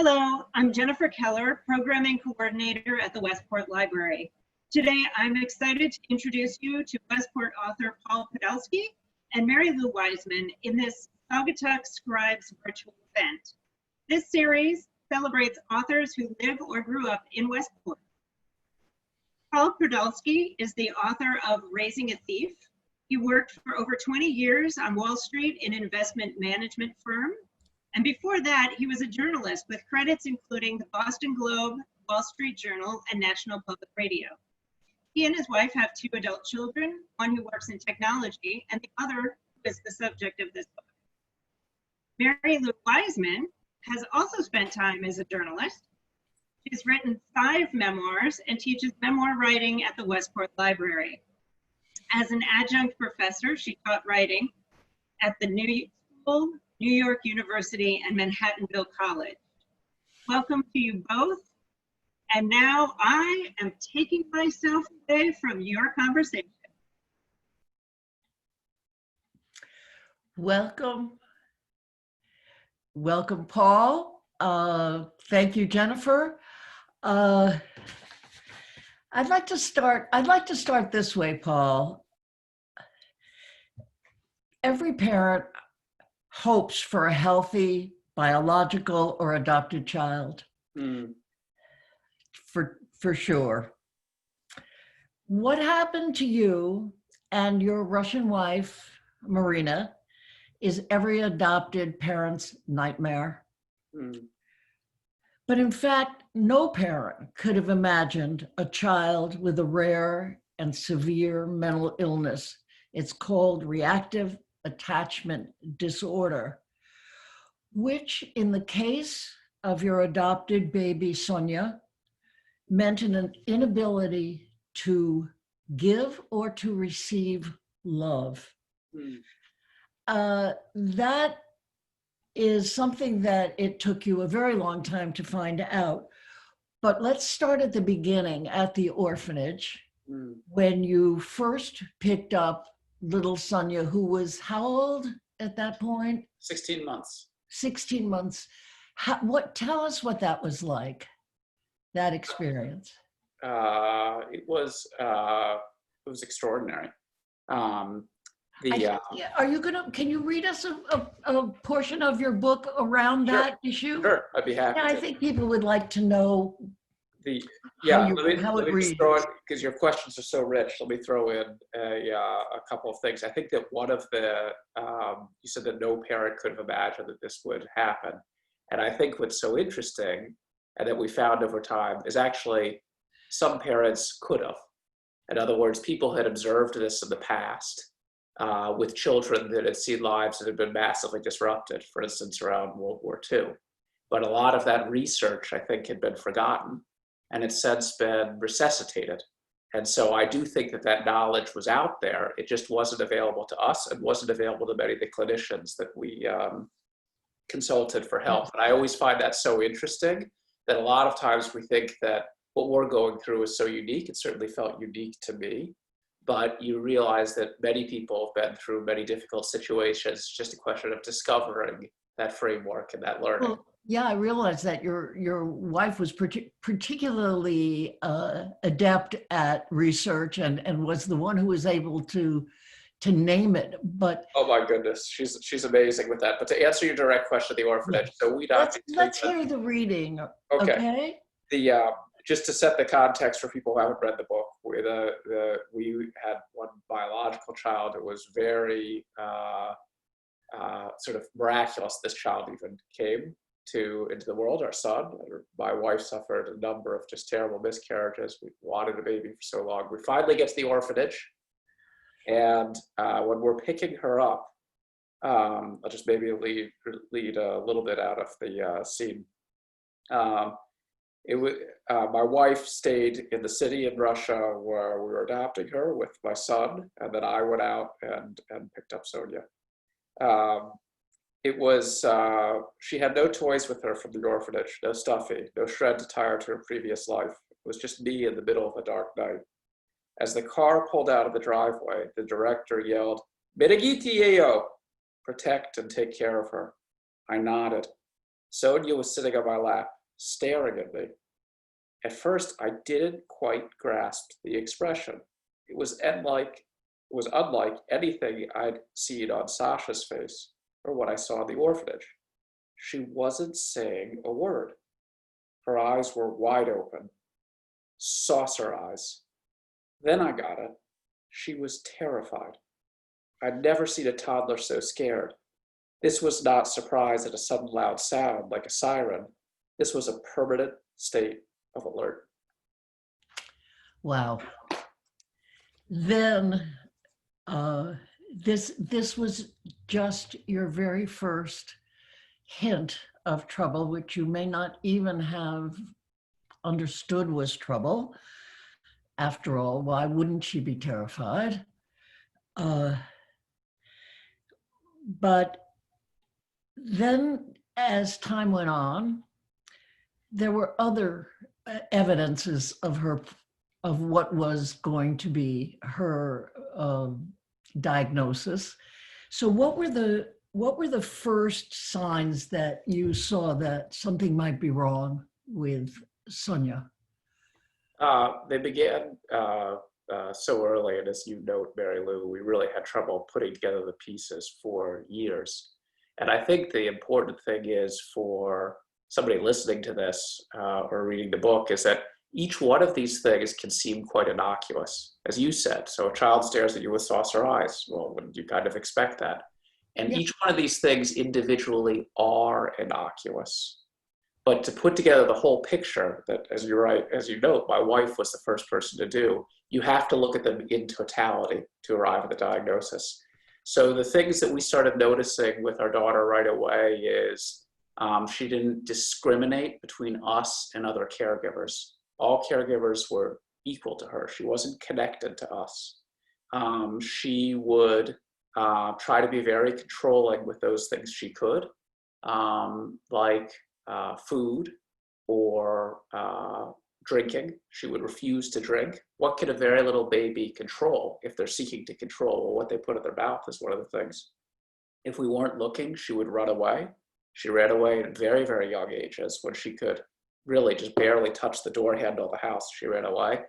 Hello, I'm Jennifer Keller, Programming Coordinator at the Westport Library. Today, I'm excited to introduce you to Westport author Paul Podolsky and Mary-Lou Weisman in this Saugatuck Scribes virtual event. This series celebrates authors who live or grew up in Westport. Paul Podolsky is the author of Raising a Thief. He worked for over 20 years on Wall Street in an investment management firm. And before that, he was a journalist with credits including the Boston Globe, Wall Street Journal, and National Public Radio. He and his wife have 2 adult children, one who works in technology and the other who is the subject of this book. Mary-Lou Weisman has also spent time as a journalist. She's written 5 memoirs and teaches memoir writing at the Westport Library. As an adjunct professor, she taught writing at the New York University and Manhattanville College. Welcome to you both. And now I am taking myself away from your conversation. Welcome. Welcome, Paul. Thank you, Jennifer. I'd like to start this way, Paul. Every parent hopes for a healthy biological or adopted child, for sure. What happened to you and your Russian wife, Marina, is every adopted parent's nightmare. But in fact, no parent could have imagined a child with a rare and severe mental illness. It's called reactive attachment disorder, which in the case of your adopted baby, Sonia, meant an inability to give or to receive love. That is something that it took you a very long time to find out. But let's start at the beginning, at the orphanage, when you first picked up little Sonia, who was how old at that point? 16 months. 16 months. Tell us what that was like, that experience. It was extraordinary. Are you can you read us a portion of your book around that issue? Sure, I'd be happy. Yeah, I think people would like to know how it reads. Because your questions are so rich, let me throw in a couple of things. I think that one of the, you said that no parent could have imagined that this would happen. And I think what's so interesting, and that we found over time, is actually some parents could have. In other words, people had observed this in the past with children that had seen lives that had been massively disrupted, for instance, around World War II. But a lot of that research, I think, had been forgotten, and it's since been resuscitated. And so I do think that that knowledge was out there. It just wasn't available to us and wasn't available to many of the clinicians that we consulted for help. And I always find that so interesting, that a lot of times we think that what we're going through is so unique. It certainly felt unique to me, but you realize that many people have been through many difficult situations. It's just a question of discovering that framework and that learning. Well, yeah, I realized that your wife was particularly adept at research and was the one who was able to name it. But oh my goodness, she's amazing with that. But to answer your direct question, the orphanage. So let's hear the reading. Okay. Just to set the context for people who haven't read the book, we had one biological child. It was very sort of miraculous this child even came into the world, our son. My wife suffered a number of just terrible miscarriages. We wanted a baby for so long. We finally get to the orphanage, and when we're picking her up, I'll just maybe lead a little bit out of the scene. My wife stayed in the city in Russia where we were adopting her with my son, and then I went out and picked up Sonia. She had no toys with her from the orphanage, no stuffy, no shred to tie her to her previous life. It was just me in the middle of a dark night. As the car pulled out of the driveway, the director yelled, "Berегите ее!" Protect and take care of her. I nodded. Sonia was sitting on my lap, staring at me. At first, I didn't quite grasp the expression. It was unlike anything I'd seen on Sasha's face or what I saw in the orphanage. She wasn't saying a word. Her eyes were wide open, saucer eyes. Then I got it. She was terrified. I'd never seen a toddler so scared. This was not surprise at a sudden loud sound like a siren. This was a permanent state of alert. Wow. Then this was just your very first hint of trouble, which you may not even have understood was trouble. After all, why wouldn't she be terrified? But then as time went on, there were other evidences of what was going to be her diagnosis. So what were the first signs that you saw that something might be wrong with Sonia? They began so early, and as you note, Mary-Lou, we really had trouble putting together the pieces for years. And I think the important thing is for somebody listening to this or reading the book is that each one of these things can seem quite innocuous, as you said. So a child stares at you with saucer eyes. Well, wouldn't you kind of expect that? And each one of these things individually are innocuous. But to put together the whole picture that, as you note, my wife was the first person to do, you have to look at them in totality to arrive at the diagnosis. So the things that we started noticing with our daughter right away is she didn't discriminate between us and other caregivers. All caregivers were equal to her. She wasn't connected to us. She would try to be very controlling with those things she could, like food or drinking. She would refuse to drink. What can a very little baby control if they're seeking to control? Well, what they put in their mouth is one of the things. If we weren't looking, she would run away. She ran away at very, very young ages when she could really just barely touch the door handle of the house. She ran away.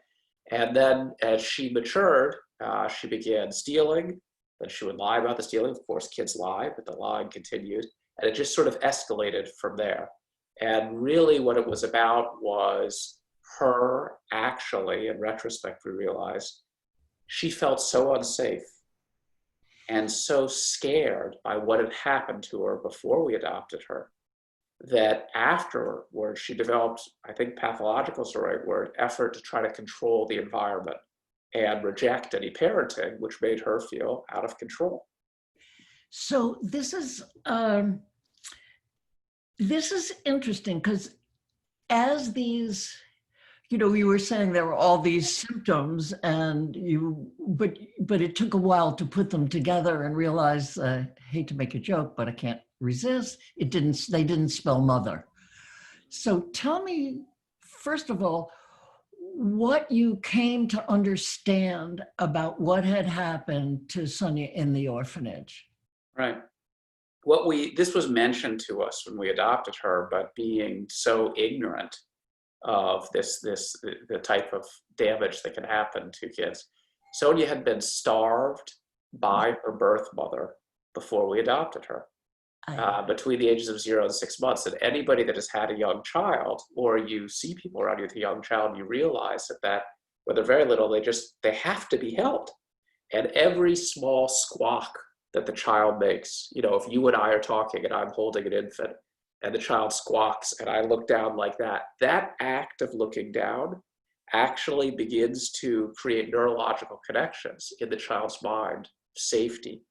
And then as she matured, she began stealing. Then she would lie about the stealing. Of course, kids lie, but the lying continued. And it just sort of escalated from there. And really what it was about was her actually, in retrospect, we realized, she felt so unsafe and so scared by what had happened to her before we adopted her, that afterwards she developed, I think pathological is the right word, effort to try to control the environment and reject any parenting, which made her feel out of control. So this is interesting because as these, you were saying there were all these symptoms and but it took a while to put them together and realize, I hate to make a joke, but I can't resist. They didn't spell mother. So tell me, first of all, what you came to understand about what had happened to Sonia in the orphanage. Right. This was mentioned to us when we adopted her, but being so ignorant of the type of damage that can happen to kids. Sonia had been starved by her birth mother before we adopted her, between the ages of 0 and 6 months. And anybody that has had a young child, or you see people around you with a young child, you realize that when they're very little, they have to be held. And every small squawk that the child makes, if you and I are talking and I'm holding an infant and the child squawks and I look down like that, that act of looking down actually begins to create neurological connections in the child's mind, safety,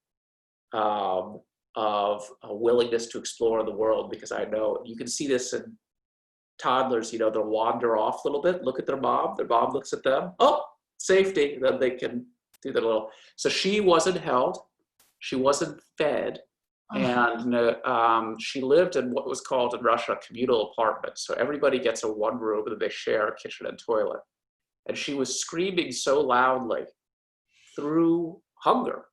of a willingness to explore the world. Because I know, you can see this in toddlers, they'll wander off a little bit, look at their mom looks at them, oh, safety, then they can do the little. So she wasn't held, she wasn't fed, and she lived in what was called in Russia a communal apartment. So everybody gets a one room and they share a kitchen and toilet. And she was screaming so loudly through hunger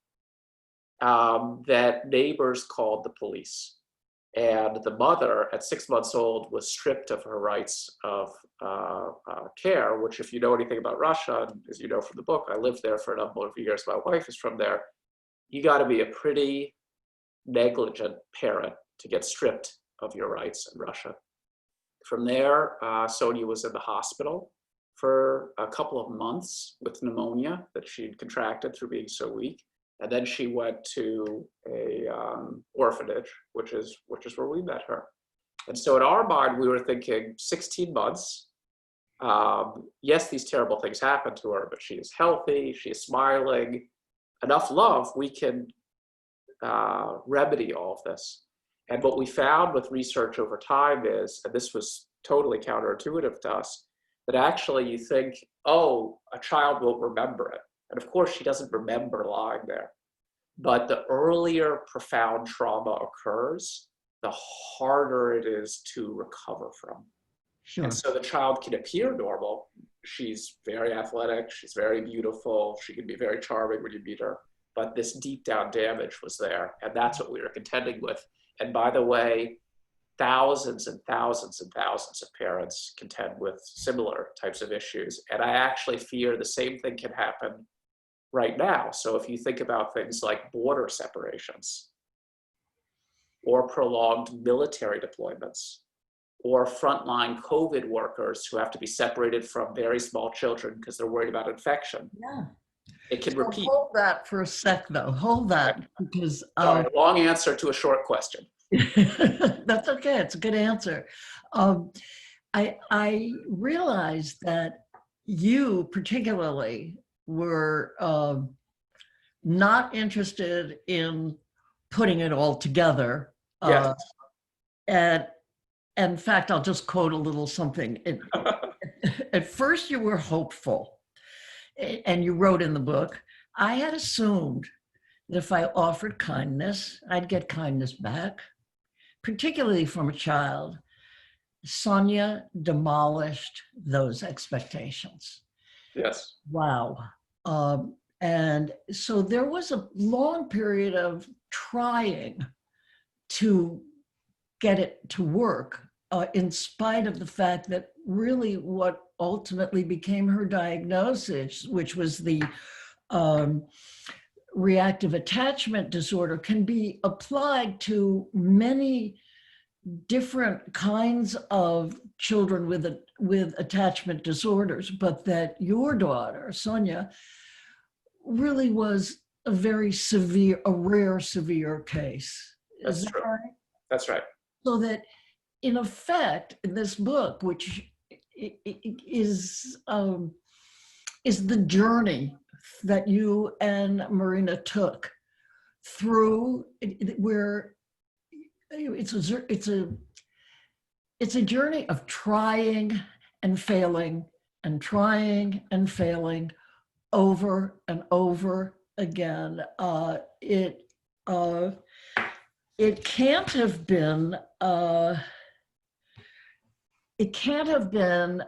that neighbors called the police. And the mother, at 6 months old, was stripped of her rights of care, which, if you know anything about Russia, and as you know from the book, I lived there for a number of years, my wife is from there, you got to be a pretty negligent parent to get stripped of your rights in Russia. From there, Sonia was in the hospital for a couple of months with pneumonia that she'd contracted through being so weak. And then she went to a orphanage, which is where we met her. And so in our mind, we were thinking 16 months. Yes, these terrible things happened to her, but she is healthy, she is smiling. Enough love, we can remedy all of this. And what we found with research over time is, and this was totally counterintuitive to us, that actually you think, oh, a child won't remember it. And of course, she doesn't remember lying there. But the earlier profound trauma occurs, the harder it is to recover from. Sure. And so the child can appear normal. She's very athletic, she's very beautiful, she can be very charming when you meet her. But this deep down damage was there. And that's what we were contending with. And by the way, thousands and thousands and thousands of parents contend with similar types of issues. And I actually fear the same thing can happen right now. So if you think about things like border separations, or prolonged military deployments, or frontline COVID workers who have to be separated from very small children because they're worried about infection. Yeah. It can repeat. Hold that for a sec, though. Hold that, because Sorry, a long answer to a short question. that's okay. It's a good answer. I realized that you particularly were not interested in putting it all together. Yes. And in fact, I'll just quote a little something. At first, you were hopeful, and you wrote in the book, I had assumed that if I offered kindness, I'd get kindness back, particularly from a child. Sonia demolished those expectations. Yes. Wow. And so there was a long period of trying to get it to work, in spite of the fact that really what ultimately became her diagnosis, which was the reactive attachment disorder, can be applied to many different kinds of children with attachment disorders, but that your daughter, Sonia, really was a very severe, a rare severe case. That's true. Right? That's right. So that, in effect, this book, which is the journey that you and Marina took through, where it's a journey of trying and failing and trying and failing over and over again. It can't have been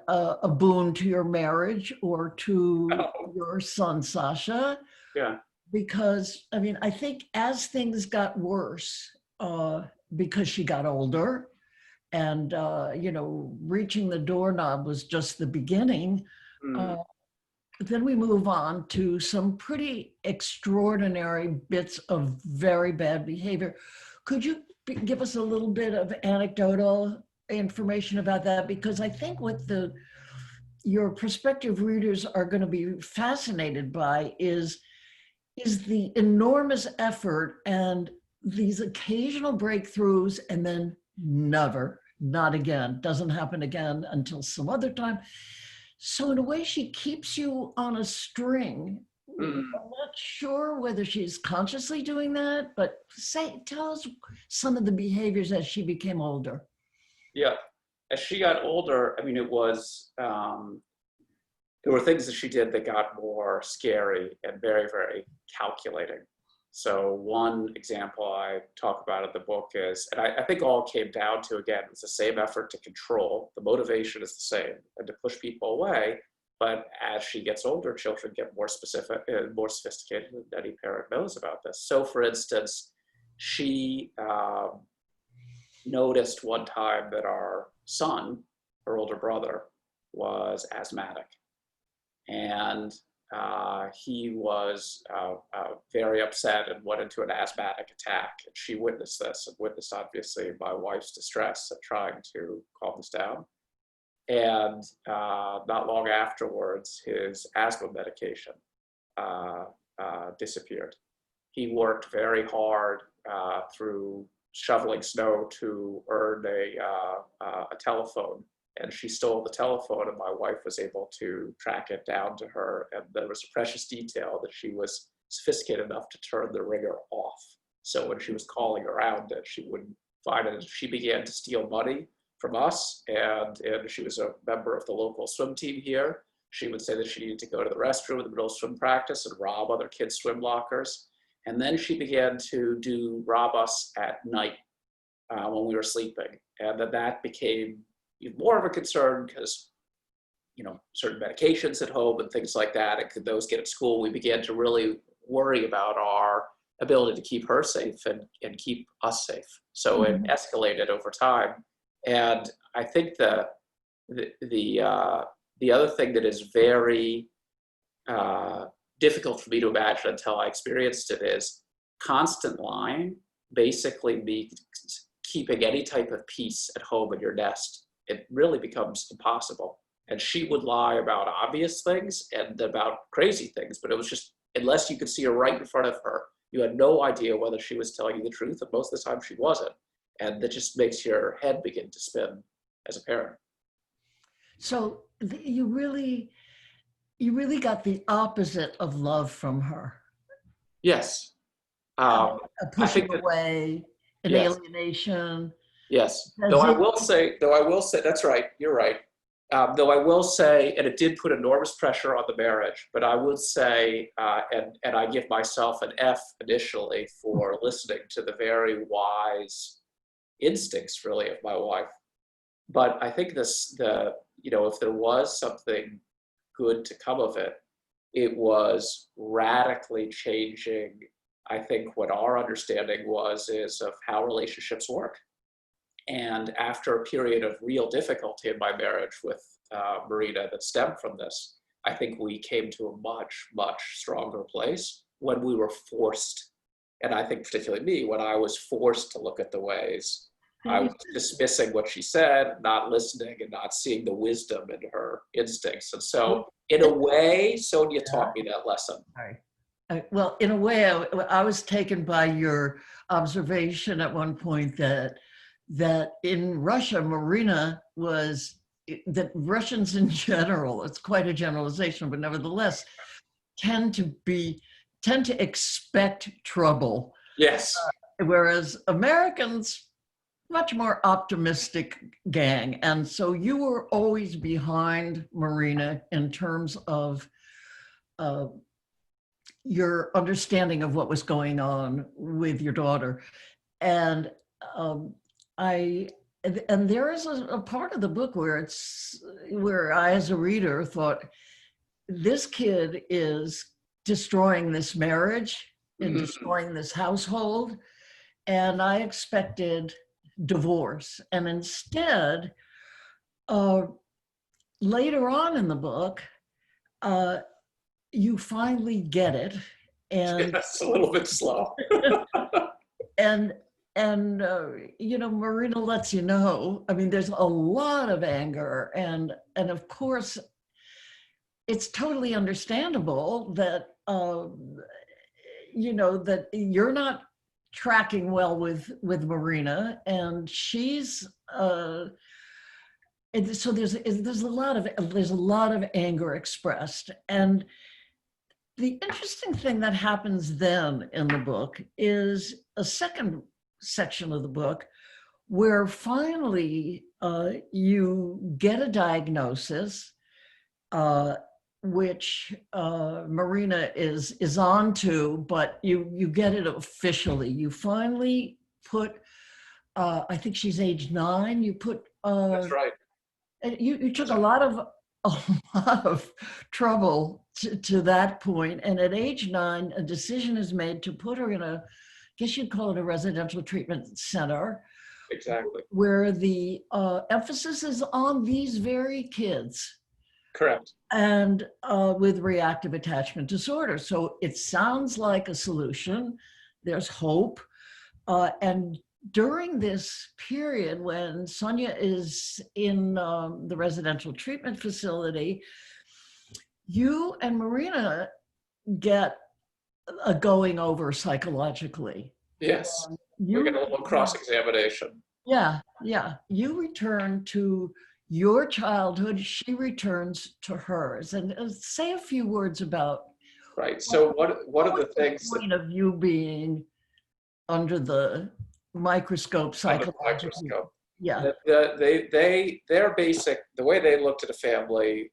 a boon to your marriage or to your son Sasha. Yeah. Because I mean, I think as things got worse, because she got older, and reaching the doorknob was just the beginning. Then we move on to some pretty extraordinary bits of very bad behavior. Could you give us a little bit of anecdotal information about that? Because I think what your prospective readers are going to be fascinated by is the enormous effort and these occasional breakthroughs, and then never, not again, doesn't happen again until some other time. So in a way, she keeps you on a string. I'm not sure whether she's consciously doing that, but tell us some of the behaviors as she became older. Yeah, as she got older, I mean, it was, there were things that she did that got more scary and very, very calculating. So one example I talk about in the book is, and I think all came down to, again, it's the same effort to control. The motivation is the same, and to push people away. But as she gets older, children get more specific and more sophisticated, and any parent knows about this. So for instance, she noticed one time that our son, her older brother, was asthmatic. And he was very upset and went into an asthmatic attack. And she witnessed this and witnessed, obviously, my wife's distress at trying to calm this down. And not long afterwards, his asthma medication disappeared. He worked very hard through shoveling snow to earn a telephone. And she stole the telephone, and my wife was able to track it down to her. And there was a precious detail that she was sophisticated enough to turn the ringer off. So when she was calling around it, she wouldn't find it. She began to steal money from us, and she was a member of the local swim team here. She would say that she needed to go to the restroom in the middle of swim practice and rob other kids' swim lockers. And then she began to rob us at night when we were sleeping. And then that became even more of a concern because, you know, certain medications at home and things like that, and could those get at school? We began to really worry about our ability to keep her safe and keep us safe. So it escalated over time. And I think the other thing that is very difficult for me to imagine until I experienced it is constant lying basically means keeping any type of peace at home in your nest. It really becomes impossible. And she would lie about obvious things and about crazy things, but it was just, unless you could see her right in front of her, you had no idea whether she was telling you the truth, and most of the time she wasn't. And that just makes your head begin to spin as a parent. So you really got the opposite of love from her. Yes. A pushing that, away, an alienation. Yes. Though I will say, that's right, you're right. Though I will say, and it did put enormous pressure on the marriage, but I would say, and I give myself an F initially for listening to the very wise instincts, really, of my wife. But I think if there was something good to come of it, it was radically changing, I think, what our understanding is of how relationships work. And after a period of real difficulty in my marriage with Marina that stemmed from this, I think we came to a much, much stronger place when we were forced, and I think particularly me, when I was forced to look at the ways I was dismissing what she said, not listening, and not seeing the wisdom in her instincts. And so, in a way, Sonia taught me that lesson. Well, in a way, I was taken by your observation at one point that in Russia, Marina that Russians in general, it's quite a generalization, but nevertheless, tend to expect trouble. Yes. Whereas Americans, much more optimistic gang. And so you were always behind Marina in terms of your understanding of what was going on with your daughter. And there is a part of the book where I, as a reader, thought, this kid is destroying this marriage and destroying this household. And I expected divorce. And instead, later on in the book, you finally get it. And it's a little bit slow. and Marina lets you know, I mean, there's a lot of anger, and of course, it's totally understandable that, that you're not tracking well with Marina, and she's, and so there's a lot of anger expressed. And the interesting thing that happens then in the book is a second section of the book where finally you get a diagnosis, which Marina is on to, but you get it officially. You finally put, I think she's age 9. You put. That's right. You took a lot of trouble to that point, and at age 9, a decision is made to put her in I guess you'd call it a residential treatment center, Exactly. where the emphasis is on these very kids. Correct. And with reactive attachment disorder. So it sounds like a solution. There's hope. And during this period when Sonia is in the residential treatment facility, you and Marina get a going over psychologically. Yes. We You, get a little cross-examination. yeah. You return to your childhood, she returns to hers. And say a few words about Right. So one of the things the point of you being under the microscope under the psychologically. microscope. Yeah. Their basic, the way they looked at a family,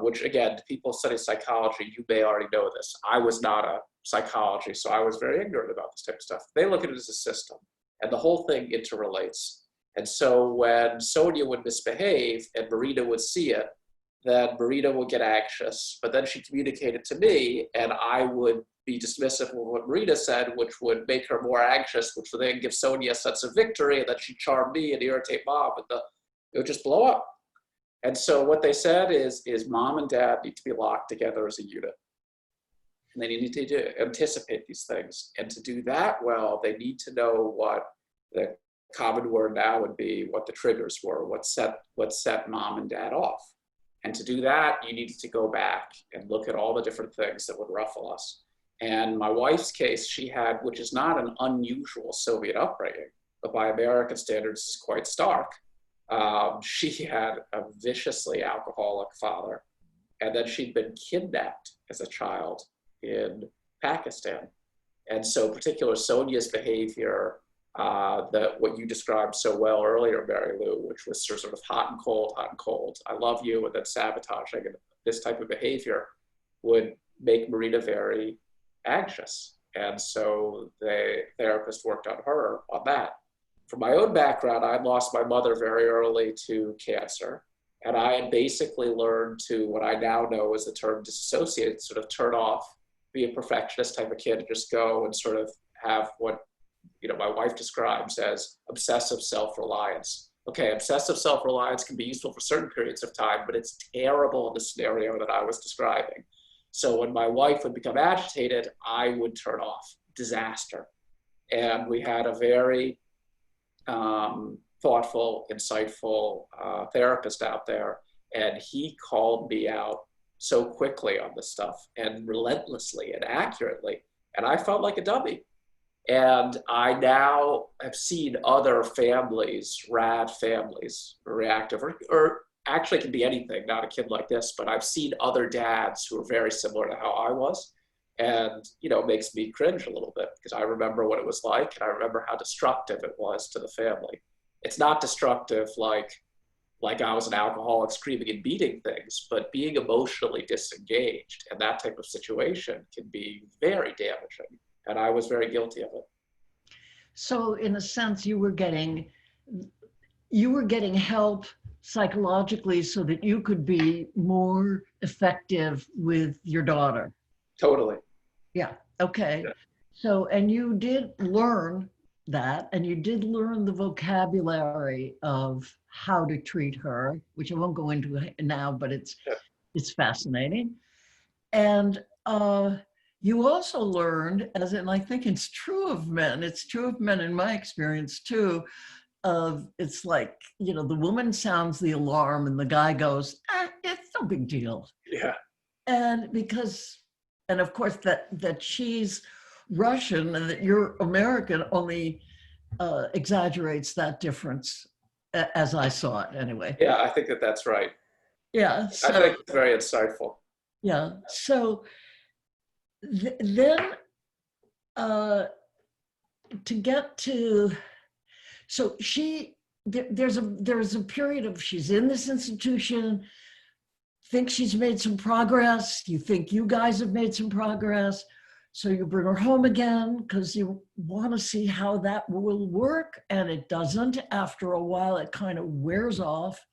which again, people study psychology, you may already know this. I was not a psychology, so I was very ignorant about this type of stuff. They look at it as a system, and the whole thing interrelates. And so when Sonia would misbehave and Marina would see it, then Marina would get anxious, but then she communicated to me, and I would be dismissive of what Marina said, which would make her more anxious, which would then give Sonia a sense of victory, and then she'd charm me and irritate mom, and it would just blow up. And so what they said is mom and dad need to be locked together as a unit. And they need to anticipate these things. And to do that well, they need to know what the common word now would be, what the triggers were, what set mom and dad off. And to do that, you needed to go back and look at all the different things that would ruffle us. And my wife's case, she had, which is not an unusual Soviet upbringing, but by American standards is quite stark. She had a viciously alcoholic father, and then she'd been kidnapped as a child in Pakistan. And so particular Sonia's behavior, what you described so well earlier, Mary-Lou, which was sort of hot and cold, I love you, and then sabotaging, and this type of behavior would make Marina very anxious. And so the therapist worked on her on that. From my own background, I lost my mother very early to cancer. And I had basically learned to what I now know as the term disassociate, sort of turn off, be a perfectionist type of kid, and just go and sort of have what my wife describes as obsessive self-reliance. Okay, obsessive self-reliance can be useful for certain periods of time, but it's terrible in the scenario that I was describing. So when my wife would become agitated, I would turn off. Disaster. And we had a very thoughtful, insightful therapist out there, and he called me out so quickly on this stuff and relentlessly and accurately, and I felt like a dummy. And I now have seen other families, rad families, reactive, or actually it can be anything, not a kid like this, but I've seen other dads who are very similar to how I was. And, it makes me cringe a little bit because I remember what it was like, and I remember how destructive it was to the family. It's not destructive like I was an alcoholic screaming and beating things, but being emotionally disengaged in that type of situation can be very damaging. And I was very guilty of it. So in a sense, you were getting help psychologically so that you could be more effective with your daughter. Totally. Yeah. Okay. Yeah. So, and you did learn that, and you did learn the vocabulary of how to treat her, which I won't go into now, but it's fascinating. And you also learned, and I think it's true of men in my experience too, it's like, the woman sounds the alarm and the guy goes, it's no big deal. Yeah. And of course that she's Russian and that you're American only exaggerates that difference, as I saw it anyway. Yeah, I think that's right. Yeah. So, I think it's very insightful. Yeah. So then to get to, so there's a period of, she's in this institution, think she's made some progress, you think you guys have made some progress, so you bring her home again because you want to see how that will work, and it doesn't. After a while, it kind of wears off.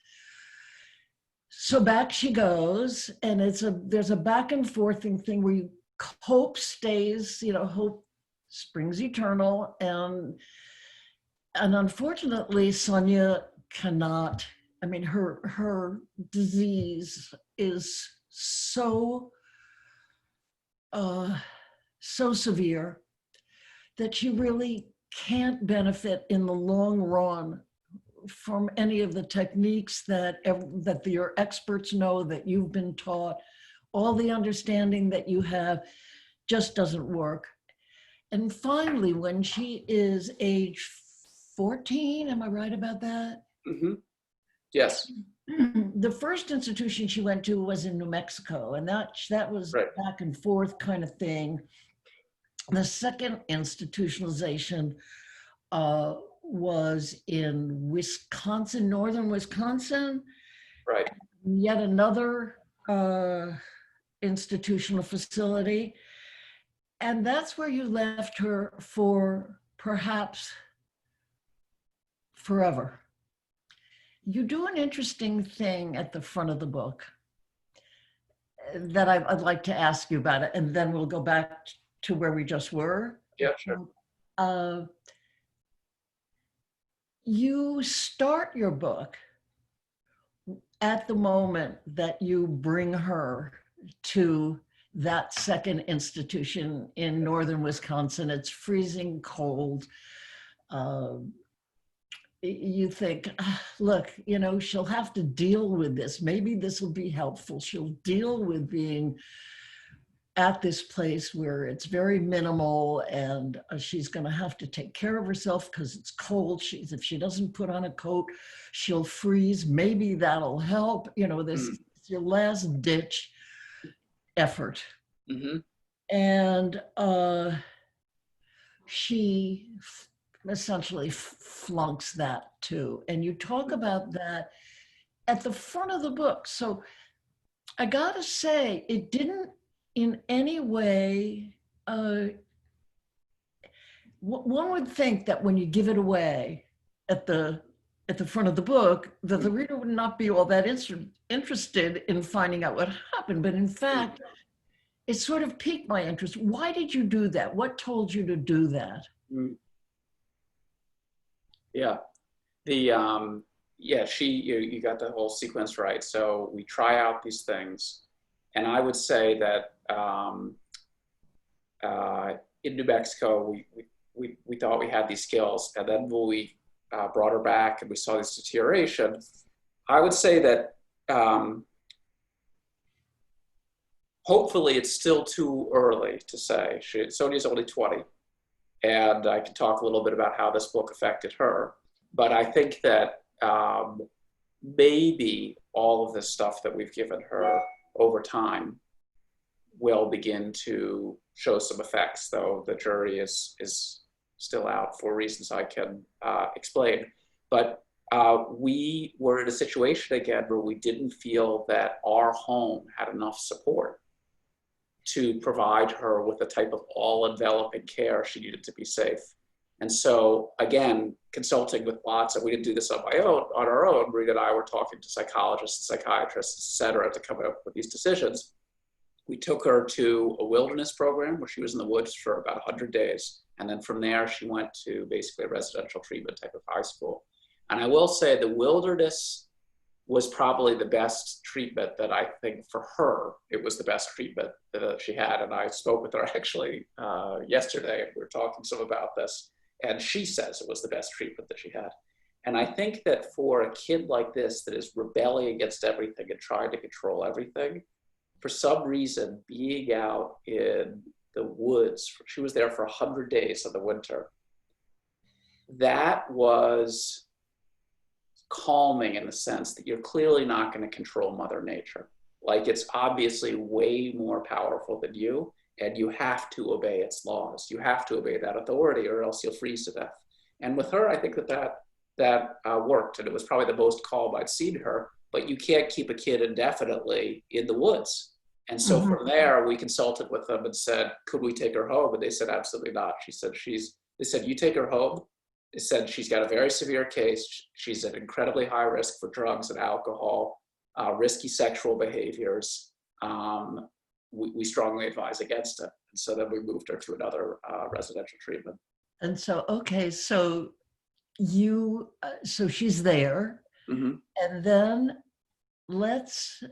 So back she goes, and there's a back and forthing thing where hope stays, hope springs eternal, and And unfortunately, Sonia cannot, I mean, her disease is so, so severe that she really can't benefit in the long run from any of the techniques that your experts know, that you've been taught. All the understanding that you have just doesn't work. And finally, when she is age 14, am I right about that? Mm-hmm. Yes. The first institution she went to was in New Mexico, and that was Right. back and forth kind of thing. The second institutionalization was in Wisconsin, northern Wisconsin. Right. Yet another institutional facility. And that's where you left her for perhaps forever. You do an interesting thing at the front of the book that I'd like to ask you about it, and then we'll go back to where we just were. Yeah, sure. You start your book at the moment that you bring her to that second institution in northern Wisconsin. It's freezing cold. You think, look, you know, she'll have to deal with this. Maybe this will be helpful. She'll deal with being at this place where it's very minimal, and she's going to have to take care of herself because it's cold. If she doesn't put on a coat, she'll freeze. Maybe that'll help. You know, this is your last ditch effort. Mm-hmm. And she essentially flunks that too. And you talk about that at the front of the book. So I gotta say, it didn't in any way, one would think that when you give it away at the front of the book, that the reader would not be all that interested in finding out what happened. But in fact, it sort of piqued my interest. Why did you do that? What told you to do that? Yeah, you got the whole sequence right. So we try out these things, and I would say that in New Mexico, we thought we had these skills, and then when we brought her back and we saw this deterioration, I would say that hopefully it's still too early to say. Sonia's only 20, and I can talk a little bit about how this book affected her. But I think that maybe all of this stuff that we've given her over time will begin to show some effects, though the jury is still out for reasons I can explain. But we were in a situation again where we didn't feel that our home had enough support to provide her with the type of all-enveloping care she needed to be safe. And so, again, consulting with lots, and we didn't do this on our own. Rita and I were talking to psychologists, psychiatrists, et cetera, to come up with these decisions. We took her to a wilderness program where she was in the woods for about 100 days. And then from there, she went to basically a residential treatment type of high school. And I will say the wilderness was probably the best treatment that I think for her, it was the best treatment that she had. And I spoke with her actually yesterday, and we were talking some about this. And she says it was the best treatment that she had. And I think that for a kid like this that is rebelling against everything and trying to control everything, for some reason, being out in the woods, she was there for 100 days in the winter, that was calming in the sense that you're clearly not going to control Mother Nature. Like, it's obviously way more powerful than you, and you have to obey its laws. You have to obey that authority, or else you'll freeze to death. And with her, I think that worked, and it was probably the most calm I'd seen her. But you can't keep a kid indefinitely in the woods. And so from there, we consulted with them and said, could we take her home? And they said, absolutely not. They said, you take her home. They said, she's got a very severe case. She's at incredibly high risk for drugs and alcohol, risky sexual behaviors. We strongly advise against it. And so then we moved her to another residential treatment. And so, okay, so so she's there, Mhm. and then let's,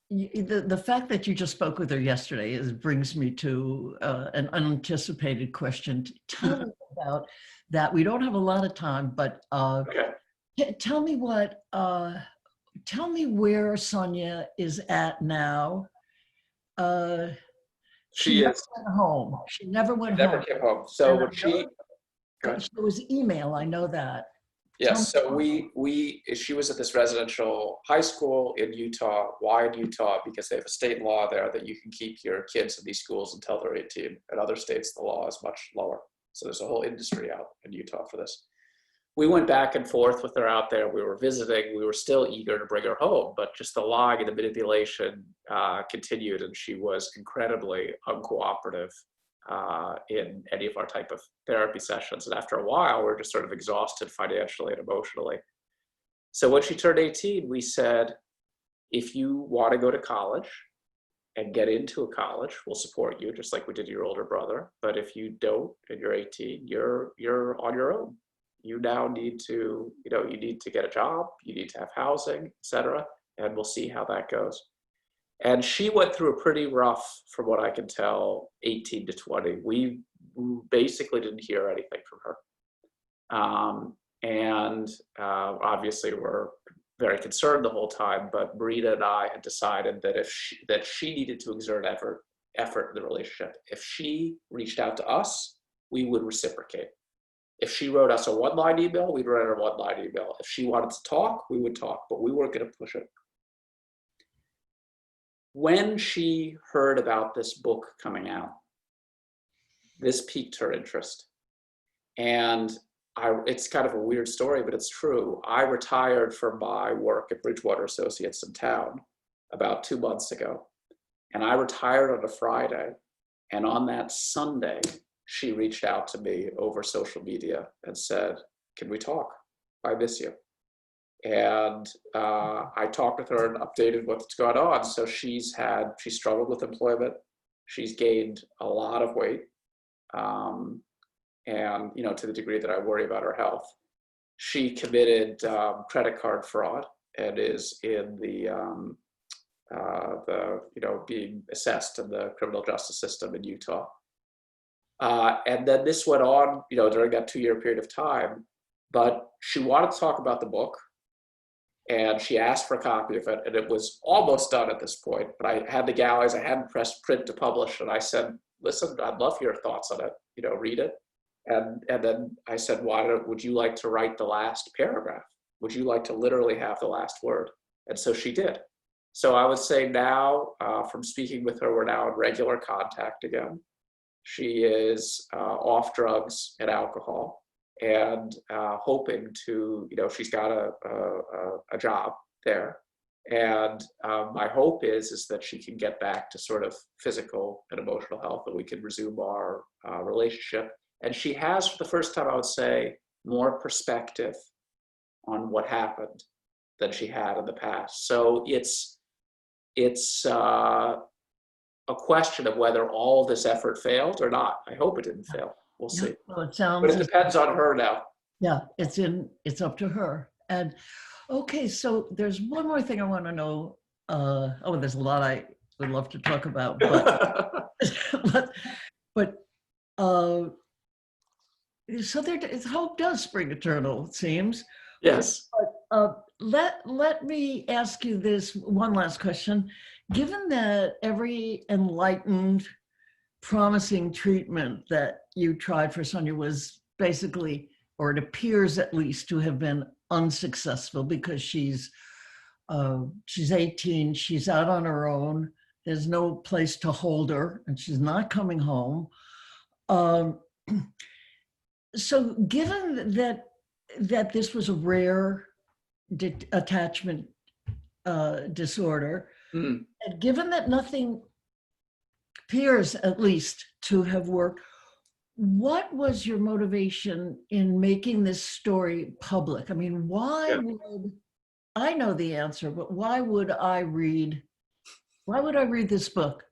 the fact that you just spoke with her yesterday brings me to an unanticipated question. Tell me about that. We don't have a lot of time, but Okay. tell me tell me where Sonia is at now. She She never is. went home. She never went Never home. came home. So And I when know go ahead. there was email. I know that. Tell me. Yes, so she was at this residential high school in Utah. Why in Utah? Because they have a state law there that you can keep your kids in these schools until they're 18. In other states, the law is much lower. So there's a whole industry out in Utah for this. We went back and forth with her out there. We were visiting. We were still eager to bring her home, but just the lying and the manipulation continued, and she was incredibly uncooperative in any of our type of therapy sessions. And after a while, we're just sort of exhausted financially and emotionally. So when she turned 18, we said, if you want to go to college and get into a college, we'll support you, just like we did your older brother. But if you don't and you're 18, you're on your own. You now need to, you need to get a job, you need to have housing, etc. And we'll see how that goes. And she went through a pretty rough, from what I can tell, 18 to 20. We basically didn't hear anything from her. Obviously we're very concerned the whole time, but Marita and I had decided that she needed to exert effort in the relationship. If she reached out to us, we would reciprocate. If she wrote us a one-line email, we'd write her a one-line email. If she wanted to talk, we would talk, but we weren't going to push it. When she heard about this book coming out, this piqued her interest. And it's kind of a weird story, but it's true. I retired from my work at Bridgewater Associates in town about 2 months ago. And I retired on a Friday. And on that Sunday, she reached out to me over social media and said, can we talk? I miss you. And I talked with her and updated what's going on. So she struggled with employment. She's gained a lot of weight. And, to the degree that I worry about her health. She committed credit card fraud and is in the being assessed in the criminal justice system in Utah. And then this went on, during that 2-year period of time, but she wanted to talk about the book and she asked for a copy of it and it was almost done at this point, but I had the galleys, I hadn't pressed print to publish. And I said, listen, I'd love your thoughts on it, read it. And then I said, would you like to write the last paragraph? Would you like to literally have the last word? And so she did. So I would say now, from speaking with her, we're now in regular contact again. She is off drugs and alcohol and hoping to, she's got a job there. And my hope is that she can get back to sort of physical and emotional health and we can resume our relationship. And she has, for the first time, I would say, more perspective on what happened than she had in the past. So it's a question of whether all this effort failed or not. I hope it didn't fail. We'll see. Well, it sounds. But it depends on her now. Yeah, it's up to her. And okay, so there's one more thing I want to know. There's a lot I would love to talk about, but so hope does spring eternal, it seems. Yes. But let me ask you this one last question. Given that every enlightened, promising treatment that you tried for Sonia was basically, or it appears at least to have been unsuccessful because she's 18, she's out on her own, there's no place to hold her, and she's not coming home. So given that this was a rare attachment disorder, and given that nothing appears at least to have worked, what was your motivation in making this story public? I mean, why would, I know the answer, but why would I read this book?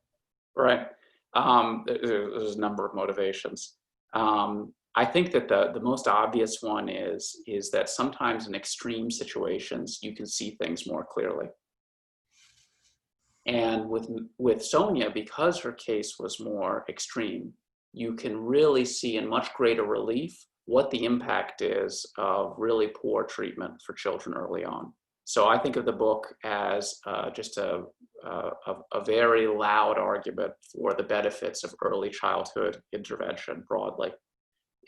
Right. There's a number of motivations. I think that the most obvious one is that sometimes in extreme situations, you can see things more clearly. And with Sonia, because her case was more extreme, you can really see in much greater relief what the impact is of really poor treatment for children early on. So I think of the book as just a very loud argument for the benefits of early childhood intervention broadly.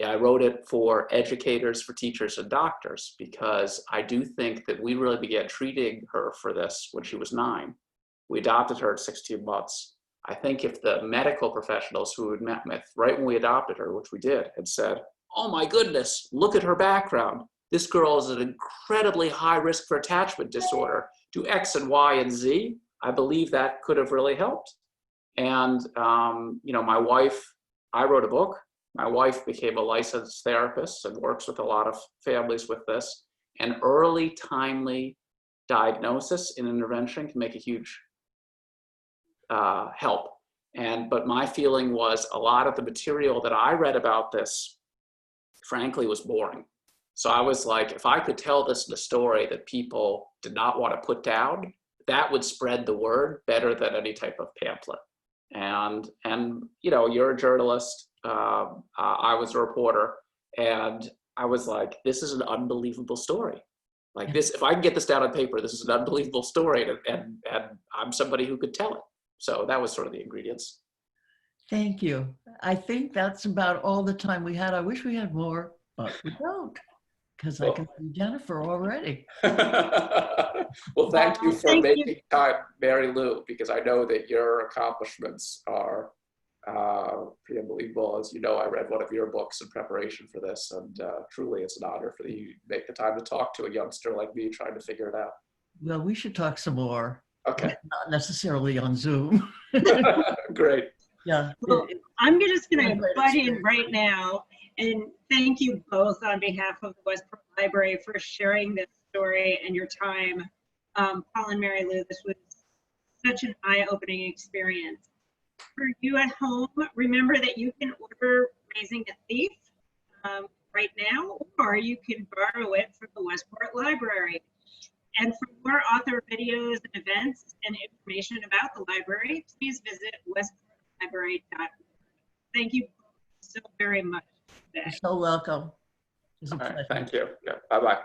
I wrote it for educators, for teachers, and doctors, because I do think that we really began treating her for this when she was 9. We adopted her at 16 months. I think if the medical professionals who we'd met with right when we adopted her, which we did, had said, "Oh my goodness, look at her background. This girl is at incredibly high risk for attachment disorder. Do X and Y and Z," I believe that could have really helped. And, my wife, I wrote a book. My wife became a licensed therapist and works with a lot of families with this. And early, timely diagnosis and intervention can make a huge help. But my feeling was a lot of the material that I read about this, frankly, was boring. So I was like, if I could tell this in a story that people did not want to put down, that would spread the word better than any type of pamphlet. And you're a journalist. I was a reporter, and I was like, this is an unbelievable story. Like this, if I can get this down on paper, this is an unbelievable story, and I'm somebody who could tell it. So that was sort of the ingredients. Thank you. I think that's about all the time we had. I wish we had more, but we don't, because I can see Jennifer already. Well, thank you for making time, Mary-Lou, because I know that your accomplishments are pretty unbelievable. As you know, I read one of your books in preparation for this, and truly it's an honor for you to make the time to talk to a youngster like me trying to figure it out. Well, we should talk some more. Okay. Not necessarily on Zoom. Great. Yeah. Well, I'm just going to butt in right now and thank you both on behalf of the Westport Library for sharing this story and your time. Paul and Mary-Lou, this was such an eye-opening experience. For you at home, remember that you can order Raising a Thief right now, or you can borrow it from the Westport Library. And for more author videos and events and information about the library, please visit westportlibrary.org. Thank you so very much today. You're so welcome. It was a pleasure. Thank you. Yeah, bye-bye.